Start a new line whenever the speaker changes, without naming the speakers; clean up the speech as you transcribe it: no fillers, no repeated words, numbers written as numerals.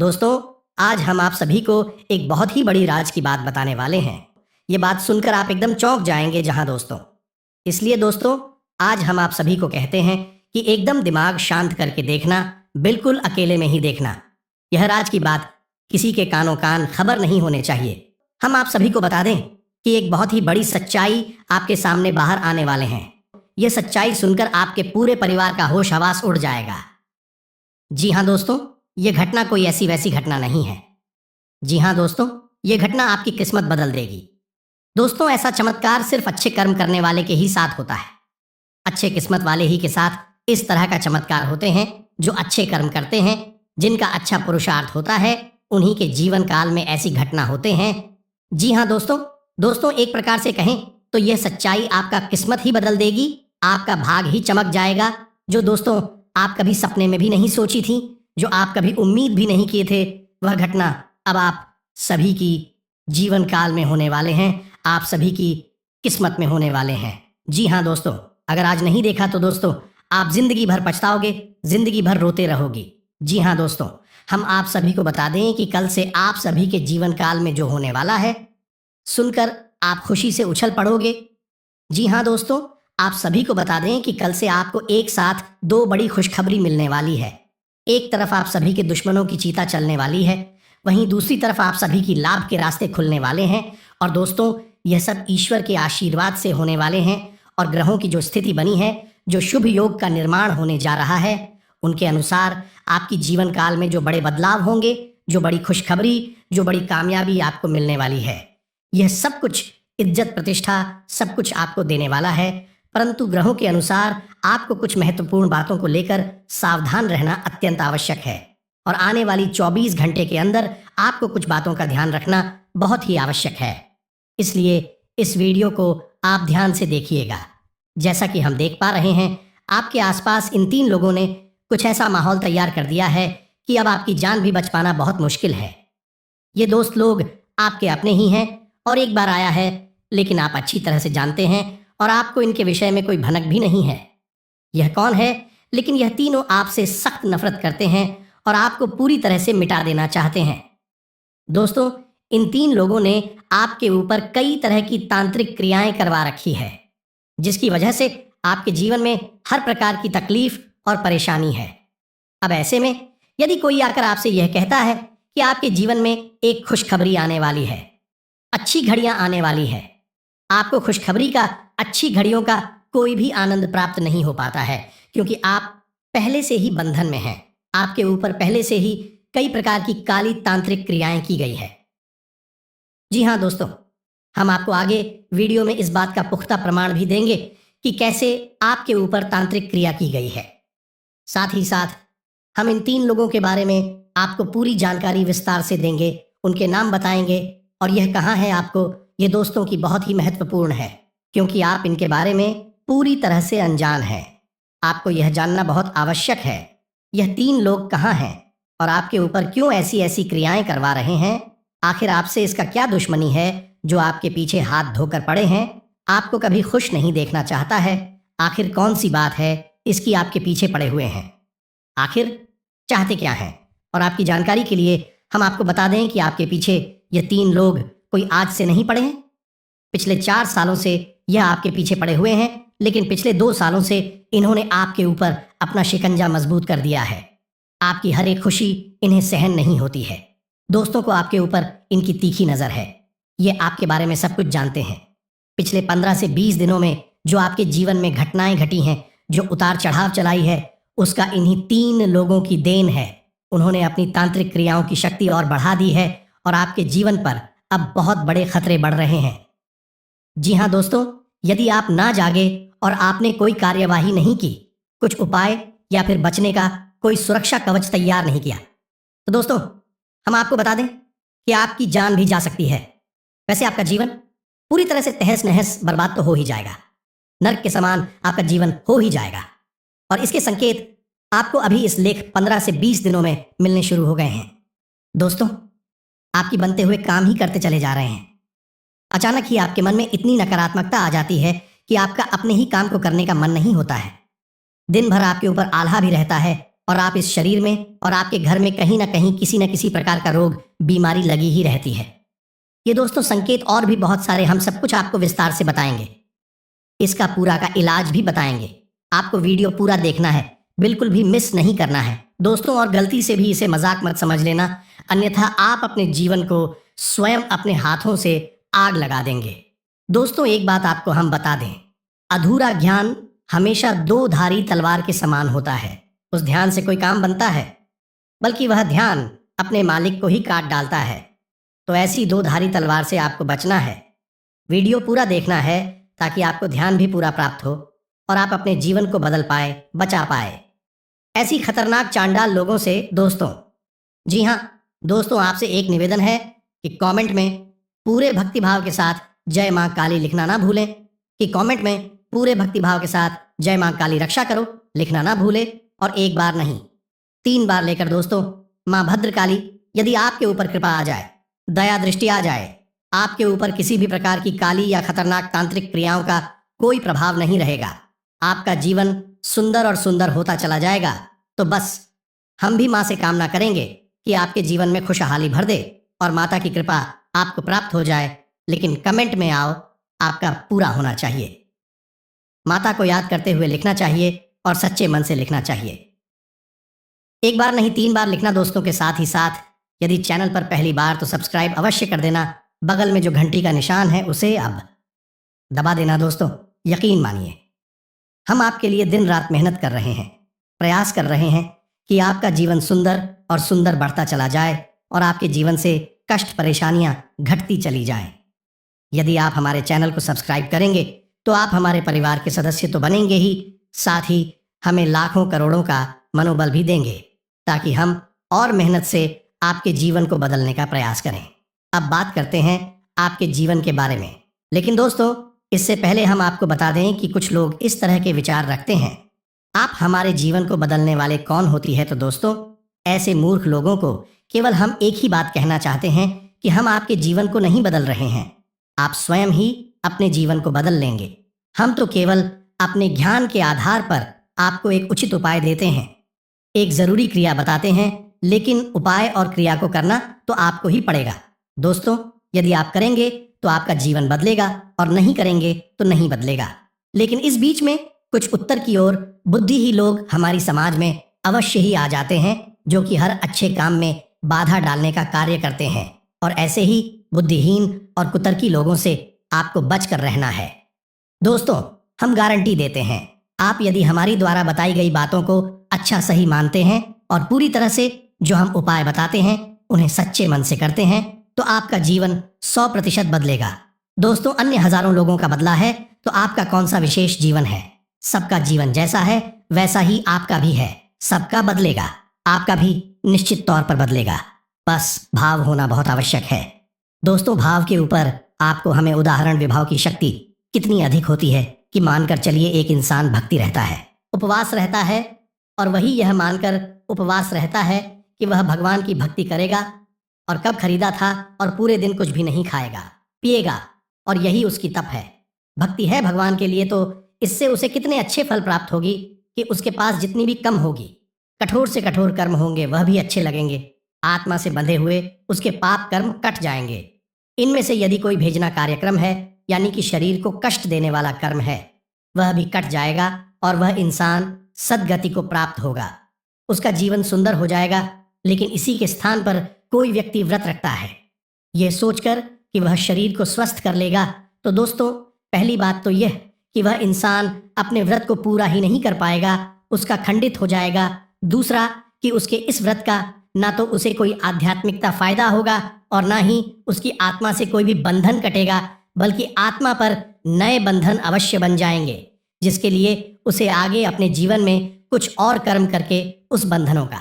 दोस्तों, आज हम आप सभी को एक बहुत ही बड़ी राज की बात बताने वाले हैं। ये बात सुनकर आप एकदम चौंक जाएंगे जहां दोस्तों। इसलिए दोस्तों, आज हम आप सभी को कहते हैं कि एकदम दिमाग शांत करके देखना, बिल्कुल अकेले में ही देखना। यह राज की बात किसी के कानों कान खबर नहीं होने चाहिए। हम आप सभी को बता दें कि एक बहुत ही बड़ी सच्चाई आपके सामने बाहर आने वाले हैं। यह सच्चाई सुनकर आपके पूरे परिवार का होश हवास उड़ जाएगा। जी हाँ दोस्तों, ये घटना कोई ऐसी वैसी घटना नहीं है। जी हाँ दोस्तों, ये घटना आपकी किस्मत बदल देगी। दोस्तों, ऐसा चमत्कार सिर्फ अच्छे कर्म करने वाले के ही साथ होता है। अच्छे किस्मत वाले ही के साथ इस तरह का चमत्कार होते हैं। जो अच्छे कर्म करते हैं, जिनका अच्छा पुरुषार्थ होता है, उन्हीं के जीवन काल में ऐसी घटना होते हैं। जी हाँ दोस्तों, एक प्रकार से कहें तो यह सच्चाई आपका किस्मत ही बदल देगी। आपका भाग ही चमक जाएगा। जो दोस्तों आप कभी सपने में भी नहीं सोची थी, जो आप कभी उम्मीद भी नहीं किए थे, वह घटना अब आप सभी की जीवन काल में होने वाले हैं। आप सभी की किस्मत में होने वाले हैं। जी हाँ दोस्तों, अगर आज नहीं देखा तो दोस्तों आप जिंदगी भर पछताओगे, जिंदगी भर रोते रहोगे। जी हाँ दोस्तों, हम आप सभी को बता दें कि कल से आप सभी के जीवन काल में जो होने वाला है, सुनकर आप खुशी से उछल पड़ोगे। जी हाँ दोस्तों, आप सभी को बता दें कि कल से आपको एक साथ दो बड़ी खुशखबरी मिलने वाली है। एक तरफ आप सभी के दुश्मनों की चीता चलने वाली है, वहीं दूसरी तरफ आप सभी की लाभ के रास्ते खुलने वाले हैं। और दोस्तों, यह सब ईश्वर के आशीर्वाद से होने वाले हैं। और ग्रहों की जो स्थिति बनी है, जो शुभ योग का निर्माण होने जा रहा है, उनके अनुसार आपकी जीवन काल में जो बड़े बदलाव होंगे, जो बड़ी खुशखबरी, जो बड़ी कामयाबी आपको मिलने वाली है, यह सब कुछ इज्जत प्रतिष्ठा सब कुछ आपको देने वाला है। परंतु ग्रहों के अनुसार आपको कुछ महत्वपूर्ण बातों को लेकर सावधान रहना अत्यंत आवश्यक है। और आने वाली 24 घंटे के अंदर आपको कुछ बातों का ध्यान रखना बहुत ही आवश्यक है। इसलिए इस वीडियो को आप ध्यान से देखिएगा। जैसा कि हम देख पा रहे हैं, आपके आसपास इन 3 लोगों ने कुछ ऐसा माहौल तैयार कर दिया है कि अब आपकी जान भी बच पाना बहुत मुश्किल है। ये दोस्त लोग आपके अपने ही हैं और एक बार आया है, लेकिन आप अच्छी तरह से जानते हैं और आपको इनके विषय में कोई भनक भी नहीं है। यह कौन है? लेकिन यह तीनों आपसे सख्त नफरत करते हैं और आपको पूरी तरह से मिटा देना चाहते हैं। दोस्तों, इन 3 लोगों ने आपके ऊपर कई तरह की तांत्रिक क्रियाएं करवा रखी है, जिसकी वजह से आपके जीवन में हर प्रकार की तकलीफ और परेशानी है। अब ऐसे में यदि कोई आकर आपसे यह कहता है कि आपके जीवन में एक खुशखबरी आने वाली है, अच्छी घड़ियां आने वाली है, आपको खुशखबरी का, अच्छी घड़ियों का कोई भी आनंद प्राप्त नहीं हो पाता है, क्योंकि आप पहले से ही बंधन में हैं। आपके ऊपर पहले से ही कई प्रकार की काली तांत्रिक क्रियाएं की गई है। जी हाँ दोस्तों, हम आपको आगे वीडियो में इस बात का पुख्ता प्रमाण भी देंगे कि कैसे आपके ऊपर तांत्रिक क्रिया की गई है। साथ ही साथ हम इन 3 लोगों के बारे में आपको पूरी जानकारी विस्तार से देंगे, उनके नाम बताएंगे और यह कहाँ है आपको, ये दोस्तों की बहुत ही महत्वपूर्ण है, क्योंकि आप इनके बारे में पूरी तरह से अनजान हैं। आपको यह जानना बहुत आवश्यक है, यह 3 लोग कहाँ हैं और आपके ऊपर क्यों ऐसी ऐसी क्रियाएं करवा रहे हैं। आखिर आपसे इसका क्या दुश्मनी है जो आपके पीछे हाथ धोकर पड़े हैं, आपको कभी खुश नहीं देखना चाहता है। आखिर कौन सी बात है इसकी आपके पीछे पड़े हुए हैं, आखिर चाहते क्या हैं। और आपकी जानकारी के लिए हम आपको बता दें कि आपके पीछे ये 3 लोग कोई आज से नहीं पड़े हैं। पिछले 4 सालों से यह आपके पीछे पड़े हुए हैं, लेकिन पिछले 2 सालों से इन्होंने आपके ऊपर अपना शिकंजा मजबूत कर दिया है। आपकी हर एक खुशी इन्हें सहन नहीं होती है। दोस्तों को आपके ऊपर इनकी तीखी नजर है। ये आपके बारे में सब कुछ जानते हैं। पिछले 15 से 20 दिनों में जो आपके जीवन में घटनाएं घटी हैं, जो उतार चढ़ाव चलाई है, उसका इन्हीं 3 लोगों की देन है। उन्होंने अपनी तांत्रिक क्रियाओं की शक्ति और बढ़ा दी है और आपके जीवन पर अब बहुत बड़े खतरे बढ़ रहे हैं। जी हाँ दोस्तों, यदि आप ना जागे और आपने कोई कार्यवाही नहीं की, कुछ उपाय या फिर बचने का कोई सुरक्षा कवच तैयार नहीं किया, तो दोस्तों हम आपको बता दें कि आपकी जान भी जा सकती है। वैसे आपका जीवन पूरी तरह से तहस नहस बर्बाद तो हो ही जाएगा, नर्क के समान आपका जीवन हो ही जाएगा। और इसके संकेत आपको अभी इस लेख 15 से 20 दिनों में मिलने शुरू हो गए हैं। दोस्तों, आपकी बनते हुए काम ही करते चले जा रहे हैं। अचानक ही आपके मन में इतनी नकारात्मकता आ जाती है कि आपका अपने ही काम को करने का मन नहीं होता है। दिन भर आपके ऊपर आल्हा भी रहता है और आप इस शरीर में और आपके घर में कहीं ना कहीं किसी न किसी प्रकार का रोग बीमारी लगी ही रहती है। ये दोस्तों संकेत और भी बहुत सारे हम सब कुछ आपको विस्तार से बताएंगे, इसका पूरा का इलाज भी बताएंगे। आपको वीडियो पूरा देखना है, बिल्कुल भी मिस नहीं करना है दोस्तों। और गलती से भी इसे मजाक मत समझ लेना, अन्यथा आप अपने जीवन को स्वयं अपने हाथों से आग लगा देंगे। दोस्तों एक बात आपको हम बता दें, अधूरा ज्ञान हमेशा दो धारी तलवार के समान होता है। उस ध्यान से कोई काम बनता है, बल्कि वह ध्यान अपने मालिक को ही काट डालता है। तो ऐसी दो धारी तलवार से आपको बचना है। वीडियो पूरा देखना है ताकि आपको ध्यान भी पूरा प्राप्त हो और आप अपने जीवन को बदल पाए, बचा पाए ऐसी खतरनाक चांडाल लोगों से। दोस्तों जी हाँ दोस्तों, आपसे एक निवेदन है कि कमेंट में पूरे भक्तिभाव के साथ जय मां काली लिखना ना भूलें, कि कमेंट में पूरे भक्तिभाव के साथ जय मां काली रक्षा करो लिखना ना भूले। और एक बार नहीं 3 बार लेकर दोस्तों, मां भद्रकाली यदि आपके ऊपर कृपा आ जाए, दया दृष्टि आ जाए, आपके ऊपर किसी भी प्रकार की काली या खतरनाक तांत्रिक क्रियाओं का कोई प्रभाव नहीं रहेगा, आपका जीवन सुंदर और सुंदर होता चला जाएगा। तो बस हम भी मां से कामना करेंगे कि आपके जीवन में खुशहाली भर दे और माता की कृपा आपको प्राप्त हो जाए। लेकिन कमेंट में आओ, आपका पूरा होना चाहिए। माता को याद करते हुए लिखना चाहिए और सच्चे मन से लिखना चाहिए। एक बार नहीं 3 बार लिखना दोस्तों के साथ ही साथ यदि चैनल पर पहली बार तो सब्सक्राइब अवश्य कर देना। बगल में जो घंटी का निशान है उसे अब दबा देना दोस्तों। यकीन मानिए हम आपके लिए दिन रात मेहनत कर रहे हैं, प्रयास कर रहे हैं कि आपका जीवन सुंदर और सुंदर बढ़ता चला जाए और आपके जीवन से कष्ट परेशानियां घटती चली जाएं। यदि आप हमारे चैनल को सब्सक्राइब करेंगे तो आप हमारे परिवार के सदस्य तो बनेंगे ही, साथ ही हमें लाखों करोड़ों का मनोबल भी देंगे ताकि हम और मेहनत से आपके जीवन को बदलने का प्रयास करें। अब बात करते हैं आपके जीवन के बारे में। लेकिन दोस्तों इससे पहले हम आपको बता दें कि कुछ लोग इस तरह के विचार रखते हैं, आप हमारे जीवन को बदलने वाले कौन होती है। तो दोस्तों ऐसे मूर्ख लोगों को केवल हम एक ही बात कहना चाहते हैं कि हम आपके जीवन को नहीं बदल रहे हैं, आप स्वयं ही अपने जीवन को बदल लेंगे। हम तो केवल अपने ज्ञान के आधार पर आपको एक उचित उपाय देते हैं, एक जरूरी क्रिया बताते हैं, लेकिन उपाय और क्रिया को करना तो आपको ही पड़ेगा। दोस्तों यदि आप करेंगे तो आपका जीवन बदलेगा और नहीं करेंगे तो नहीं बदलेगा। लेकिन इस बीच में कुछ उत्तर की ओर बुद्धिहीन लोग हमारी समाज में अवश्य ही आ जाते हैं, जो कि हर अच्छे काम में बाधा डालने का कार्य करते हैं। और ऐसे ही बुद्धिहीन और कुतर्की लोगों से आपको बचकर रहना है। दोस्तों हम गारंटी देते हैं, आप यदि हमारी द्वारा बताई गई बातों को अच्छा सही मानते हैं और पूरी तरह से जो हम उपाय बताते हैं उन्हें सच्चे मन से करते हैं तो आपका जीवन 100% बदलेगा। दोस्तों अन्य हजारों लोगों का बदला है तो आपका कौन सा विशेष जीवन है। सबका जीवन जैसा है वैसा ही आपका भी है, सबका बदलेगा, आपका भी निश्चित तौर पर बदलेगा। बस भाव होना बहुत आवश्यक है। दोस्तों भाव के ऊपर आपको हमें उदाहरण विभाव की शक्ति कितनी अधिक होती है कि मानकर चलिए एक इंसान भक्ति रहता है, उपवास रहता है, और वही यह मानकर उपवास रहता है कि वह भगवान की भक्ति करेगा और कब खरीदा था और पूरे दिन कुछ भी नहीं खाएगा पिएगा, और यही उसकी तप है। भक्ति है भगवान के लिए तो इससे उसे कितने अच्छे फल प्राप्त होगी कि उसके पास जितनी भी कम होगी, कठोर से कठोर कर्म होंगे वह भी अच्छे लगेंगे, आत्मा से बंधे हुए उसके पाप कर्म कट जाएंगे। इनमें से यदि कोई भेजना कार्यक्रम है यानी कि शरीर को कष्ट देने वाला कर्म है वह भी कट जाएगा और वह इंसान सद्गति को प्राप्त होगा, उसका जीवन सुंदर हो जाएगा। लेकिन इसी के स्थान पर कोई व्यक्ति व्रत रखता है यह सोचकर कि वह शरीर को स्वस्थ कर लेगा, तो दोस्तों पहली बात तो यह कि वह इंसान अपने व्रत को पूरा ही नहीं कर पाएगा, उसका खंडित हो जाएगा। दूसरा कि उसके इस व्रत का ना तो उसे कोई आध्यात्मिकता फायदा होगा और ना ही उसकी आत्मा से कोई भी बंधन कटेगा, बल्कि आत्मा पर नए बंधन अवश्य बन जाएंगे, जिसके लिए उसे आगे अपने जीवन में कुछ और कर्म करके उस बंधनों का